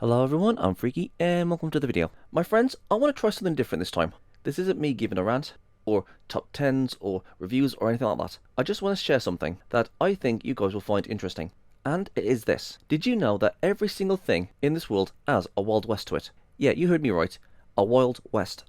Hello everyone, I'm Freaky and welcome to the video. My friends, I want to try something different this time. This isn't me giving a rant, or top 10s, or reviews, or anything like that. I just want to share something that I think you guys will find interesting. And it is this. Did you know that every single thing in this world has a Wild West to it? Yeah, you heard me right. A Wild West.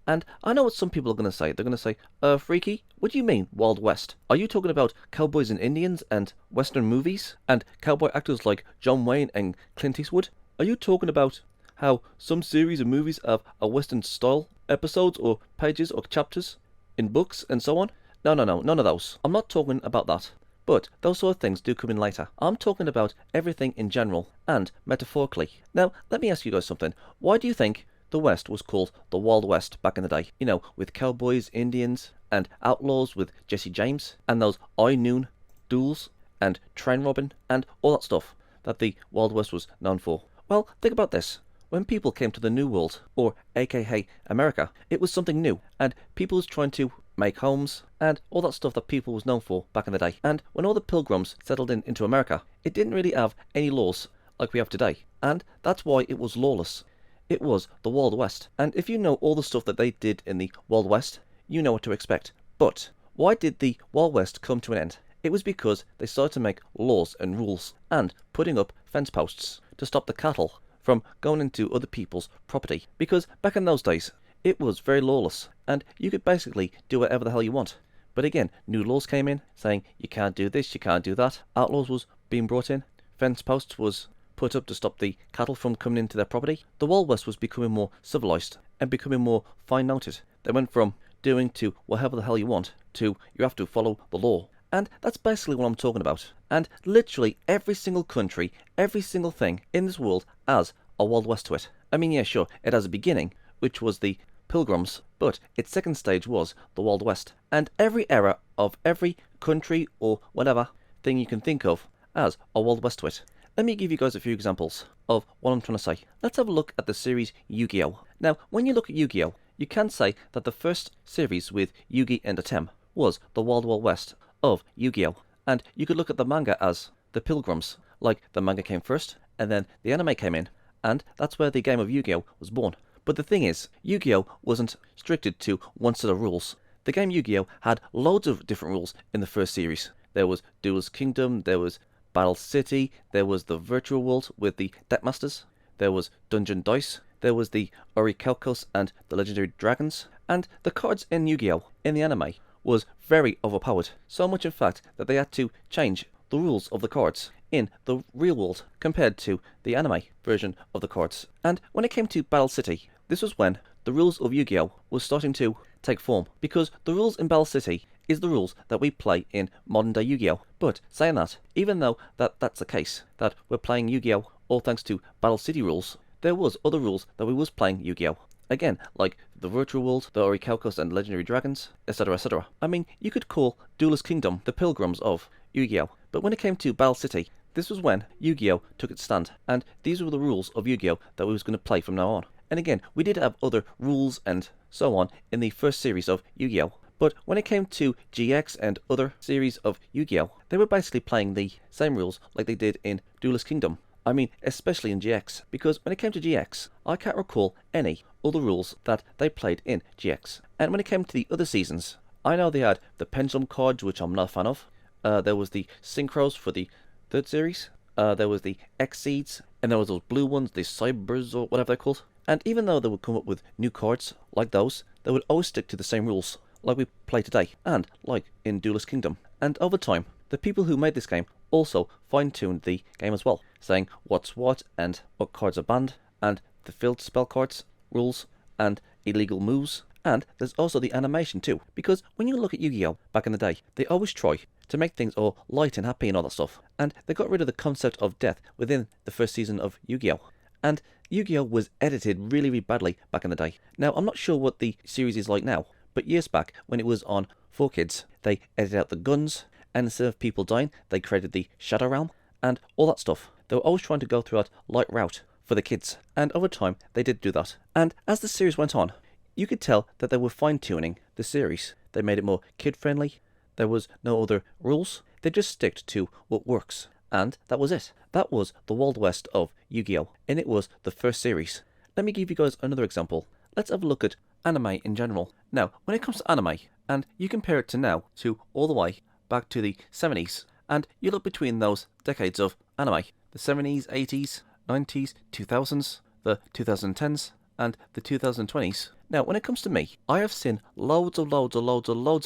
And I know what some people are going to say. They're going to say, Freaky, what do you mean, Wild West? Are you talking about cowboys and Indians and Western movies? And cowboy actors like John Wayne and Clint Eastwood? Are you talking about how some series of movies have a Western style episodes or pages or chapters in books and so on? No, none of those. I'm not talking about that. But those sort of things do come in later. I'm talking about everything in general and metaphorically. Now, let me ask you guys something. Why do you think the West was called the Wild West back in the day? You know, with cowboys, Indians, and outlaws with Jesse James, and those high noon duels, and train robbing, and all that stuff that the Wild West was known for. Well, think about this. When people came to the New World, or aka America, it was something new, and people was trying to make homes, and all that stuff that people was known for back in the day. And when all the pilgrims settled into America, it didn't really have any laws like we have today, and that's why it was lawless. It was the Wild West, and if you know all the stuff that they did in the Wild West, you know what to expect. But why did the Wild West come to an end? It was because they started to make laws and rules, and putting up fence posts to stop the cattle from going into other people's property. Because back in those days, it was very lawless, and you could basically do whatever the hell you want. But again, new laws came in, saying you can't do this, you can't do that. Outlaws was being brought in. Fence posts was put up to stop the cattle from coming into their property. The Wild West was becoming more civilized and becoming more fine-noted. They went from doing to whatever the hell you want to you have to follow the law. And that's basically what I'm talking about. And literally every single country, every single thing in this world has a Wild West to it. I mean, yeah, sure, it has a beginning, which was the Pilgrims, but its second stage was the Wild West. And every era of every country or whatever thing you can think of has a Wild West to it. Let me give you guys a few examples of what I'm trying to say. Let's have a look at the series Yu-Gi-Oh! Now, when you look at Yu-Gi-Oh! You can say that the first series with Yugi and Atem was the Wild Wild West of Yu-Gi-Oh! And you could look at the manga as the Pilgrims, like the manga came first, and then the anime came in, and that's where the game of Yu-Gi-Oh! Was born. But the thing is, Yu-Gi-Oh! Wasn't restricted to one set of rules. The game Yu-Gi-Oh! Had loads of different rules in the first series. There was Duelist Kingdom, there was Battle City, there was the Virtual World with the Deckmasters, there was Dungeon Dice, there was the Orichalcos and the Legendary Dragons, and the cards in Yu-Gi-Oh! In the anime was very overpowered, so much in fact that they had to change the rules of the cards in the real world compared to the anime version of the cards. And when it came to Battle City, this was when the rules of Yu-Gi-Oh! Was starting to take form, because the rules in Battle City is the rules that we play in modern day Yu-Gi-Oh! But saying that, even though that's the case, that we're playing Yu-Gi-Oh! All thanks to Battle City rules, there was other rules that we was playing Yu-Gi-Oh! Again, like the Virtual World, the Orichalcos and Legendary Dragons, etc, etc. I mean, you could call Duelist Kingdom the Pilgrims of Yu-Gi-Oh! But when it came to Battle City, this was when Yu-Gi-Oh! Took its stand, and these were the rules of Yu-Gi-Oh! That we was going to play from now on. And again, we did have other rules and so on in the first series of Yu-Gi-Oh! But when it came to GX and other series of Yu-Gi-Oh! They were basically playing the same rules like they did in Duelist Kingdom. I mean, especially in GX, because when it came to GX, I can't recall any other rules that they played in GX. And when it came to the other seasons, I know they had the Pendulum cards, which I'm not a fan of. There was the Synchros for the third series. There was the X-Seeds, and there was those blue ones, the Cybers or whatever they're called. And even though they would come up with new cards like those, they would always stick to the same rules, like we play today, and like in Duelist Kingdom. And over time, the people who made this game also fine-tuned the game as well, saying what's what and what cards are banned, and the field spell cards, rules, and illegal moves. And there's also the animation too, because when you look at Yu-Gi-Oh! Back in the day, they always try to make things all light and happy and all that stuff. And they got rid of the concept of death within the first season of Yu-Gi-Oh! And Yu-Gi-Oh! Was edited really, really badly back in the day. Now, I'm not sure what the series is like now, but years back, when it was on 4Kids, they edited out the guns, and instead of people dying, they created the Shadow Realm, and all that stuff. They were always trying to go through that light route for the kids, and over time, they did do that. And as the series went on, you could tell that they were fine-tuning the series. They made it more kid-friendly. There was no other rules. They just sticked to what works. And that was it. That was the Wild West of Yu-Gi-Oh! And it was the first series. Let me give you guys another example. Let's have a look at anime in general. Now, when it comes to anime, and you compare it to now, to all the way back to the 70s, and you look between those decades of anime, the 70s, 80s, 90s, 2000s, the 2010s, and the 2020s. Now, when it comes to me, I have seen loads of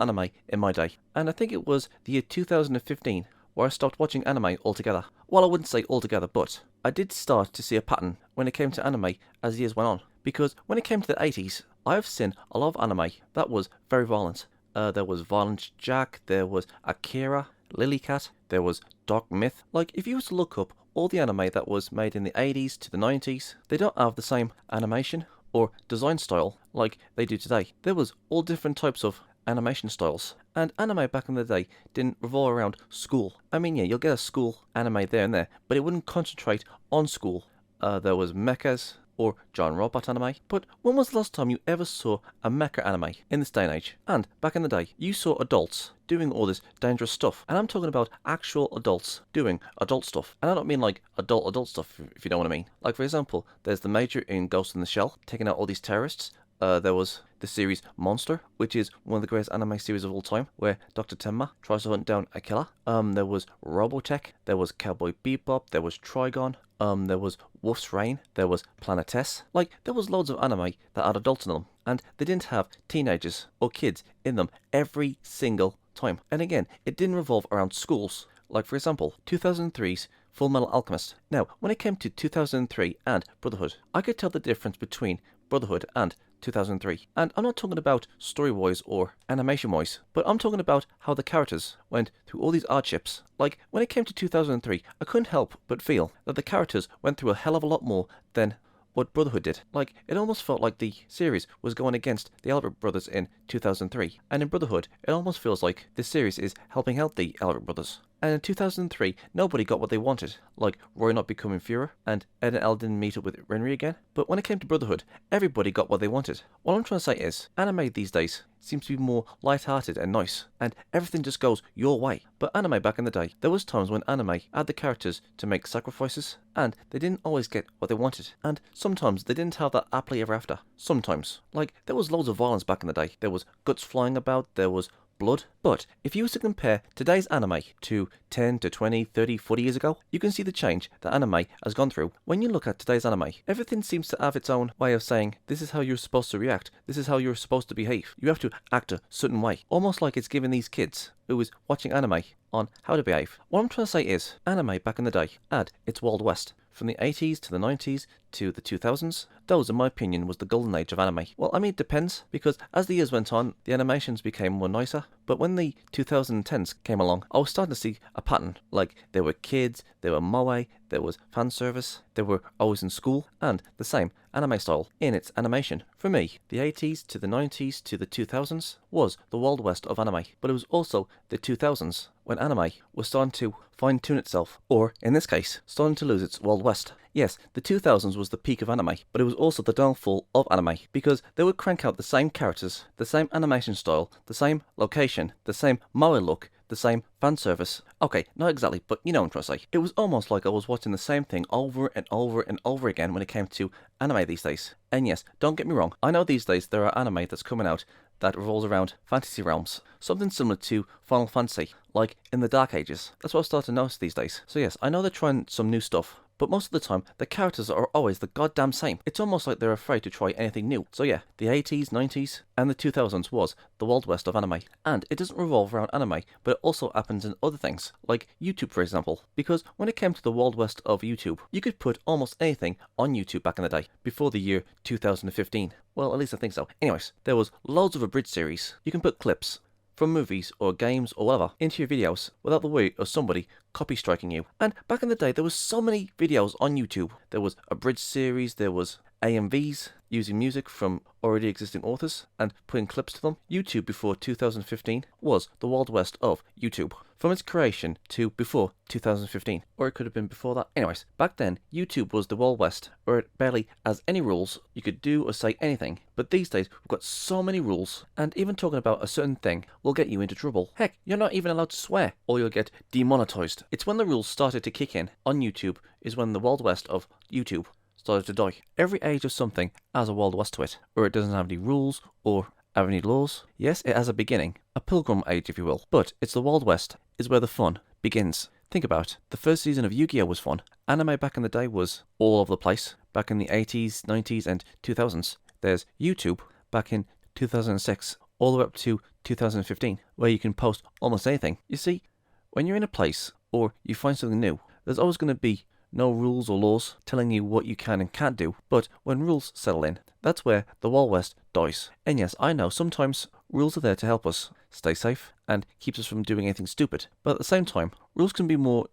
anime in my day, and I think it was the year 2015 where I stopped watching anime altogether. Well, I wouldn't say altogether, but I did start to see a pattern when it came to anime as the years went on. Because when it came to the 80s, I have seen a lot of anime that was very violent. There was Violent Jack, there was Akira, Lilycat, there was Dark Myth. Like, if you was to look up all the anime that was made in the 80s to the 90s, they don't have the same animation or design style like they do today. There was all different types of animation styles. And anime back in the day didn't revolve around school. I mean, yeah, you'll get a school anime there and there, but it wouldn't concentrate on school. There was mechas or giant robot anime. But when was the last time you ever saw a mecha anime in this day and age? And back in the day, you saw adults doing all this dangerous stuff. And I'm talking about actual adults doing adult stuff. And I don't mean like adult stuff, if you know what I mean. Like, for example, there's the Major in Ghost in the Shell, taking out all these terrorists. There was the series Monster, which is one of the greatest anime series of all time, where Dr. Tenma tries to hunt down a killer. There was Robotech, there was Cowboy Bebop, there was Trigon, there was Wolf's Rain, there was Planet S. Like, there was loads of anime that had adults in them, and they didn't have teenagers or kids in them every single time. And again, it didn't revolve around schools. Like, for example, 2003's Full Metal Alchemist. Now, when it came to 2003 and Brotherhood, I could tell the difference between Brotherhood and 2003. And I'm not talking about story-wise or animation-wise, but I'm talking about how the characters went through all these hardships. Like, when it came to 2003, I couldn't help but feel that the characters went through a hell of a lot more than what Brotherhood did. Like, it almost felt like the series was going against the Albert brothers in 2003. And in Brotherhood, it almost feels like the series is helping out the Albert brothers. And in 2003, nobody got what they wanted, like Roy not becoming Führer, and Ed and Elle didn't meet up with Renri again. But when it came to Brotherhood, everybody got what they wanted. What I'm trying to say is, anime these days seems to be more light-hearted and nice, and everything just goes your way. But anime back in the day, there was times when anime had the characters to make sacrifices, and they didn't always get what they wanted. And sometimes they didn't have that happily ever after. Sometimes. Like, there was loads of violence back in the day. There was guts flying about, there was blood. But if you was to compare today's anime to 10 to 20, 30, 40 years ago, you can see the change that anime has gone through. When you look at today's anime, everything seems to have its own way of saying, this is how you're supposed to react, this is how you're supposed to behave. You have to act a certain way. Almost like it's giving these kids who is watching anime on how to behave. What I'm trying to say is, anime back in the day had its Wild West. From the 80s to the 90s to the 2000s, those, in my opinion, was the golden age of anime. Well, I mean, it depends, because as the years went on, the animations became more nicer. But when the 2010s came along, I was starting to see a pattern. Like, there were kids, there were moe, there was fan service, they were always in school, and the same anime style in its animation. For me, the 80s to the 90s to the 2000s was the Wild West of anime, but it was also the 2000s when anime was starting to fine-tune itself, or, in this case, starting to lose its Wild West. Yes, the 2000s was the peak of anime, but it was also the downfall of anime, because they would crank out the same characters, the same animation style, the same location, the same moe look, the same fan service. Okay, not exactly, but you know what I'm trying to say. It was almost like I was watching the same thing over and over and over again when it came to anime these days. And yes, don't get me wrong, I know these days there are anime that's coming out that revolves around fantasy realms, something similar to Final Fantasy, like in the Dark Ages. That's what I've started to notice these days. So yes, I know they're trying some new stuff, but most of the time, the characters are always the goddamn same. It's almost like they're afraid to try anything new. So yeah, the 80s, 90s, and the 2000s was the Wild West of anime. And it doesn't revolve around anime, but it also happens in other things, like YouTube for example. Because when it came to the Wild West of YouTube, you could put almost anything on YouTube back in the day, before the year 2015. Well, at least I think so. Anyways, there was loads of abridged series. You can put clips from movies or games or whatever into your videos without the worry of somebody copy striking you. And back in the day, there was so many videos on YouTube. There was abridged series, there was AMVs, using music from already existing authors and putting clips to them. YouTube before 2015 was the Wild West of YouTube. From its creation to before 2015, or it could have been before that. Anyways, back then, YouTube was the Wild West, where it barely has any rules. You could do or say anything. But these days, we've got so many rules, and even talking about a certain thing will get you into trouble. Heck, you're not even allowed to swear, or you'll get demonetized. It's when the rules started to kick in on YouTube is when the Wild West of YouTube started to die. Every age of something has a Wild West to it, or it doesn't have any rules or have any laws. Yes, it has a beginning, a pilgrim age if you will, but it's the Wild West is where the fun begins. Think about it. The first season of Yu-Gi-Oh was fun. Anime back in the day was all over the place, back in the 80s, 90s and 2000s. There's YouTube back in 2006 all the way up to 2015, where you can post almost anything. You see, when you're in a place or you find something new, there's always going to be no rules or laws telling you what you can and can't do, but when rules settle in, that's where the Wild West dies. And yes, I know sometimes rules are there to help us stay safe and keeps us from doing anything stupid, but at the same time, rules can be more,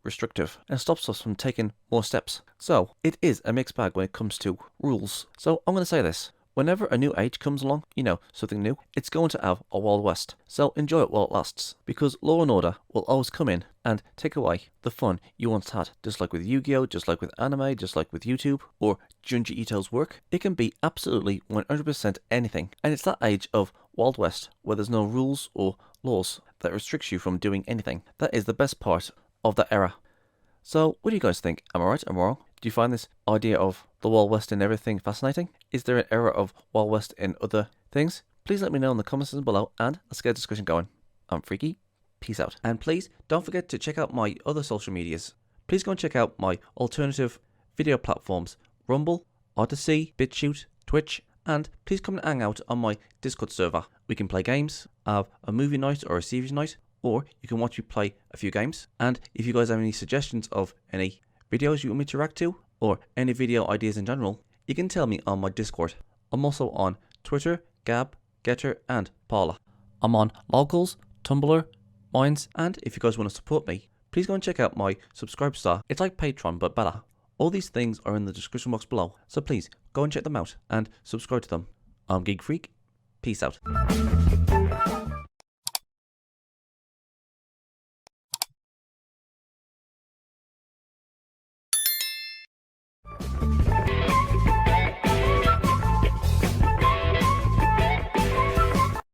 restrictive and stops us from taking more steps. So it is a mixed bag when it comes to rules. So I'm going to say this. Whenever a new age comes along, something new, it's going to have a Wild West. So enjoy it while it lasts, because Law and Order will always come in and take away the fun you once had. Just like with Yu-Gi-Oh, just like with anime, just like with YouTube, or Junji Ito's work, it can be absolutely 100% anything. And it's that age of Wild West where there's no rules or laws that restricts you from doing anything. That is the best part of that era. So what do you guys think? Am I right? Am I wrong? Do you find this idea of the Wild West and everything fascinating? Is there an era of Wild West in other things? Please let me know in the comments below and let's get a discussion going. I'm Freaky. Peace out. And please don't forget to check out my other social medias. Please go and check out my alternative video platforms, Rumble, Odyssey, BitChute, Twitch, and please come and hang out on my Discord server. We can play games, have a movie night or a series night, or you can watch me play a few games. And if you guys have any suggestions of any videos you want me to react to, or any video ideas in general, you can tell me on my Discord. I'm also on Twitter, Gab, Getter, and Paula. I'm on Locals, Tumblr, Minds, and if you guys want to support me, please go and check out my Subscribestar. It's like Patreon, but better. All these things are in the description box below, so please go and check them out and subscribe to them. I'm Geek Freak. Peace out.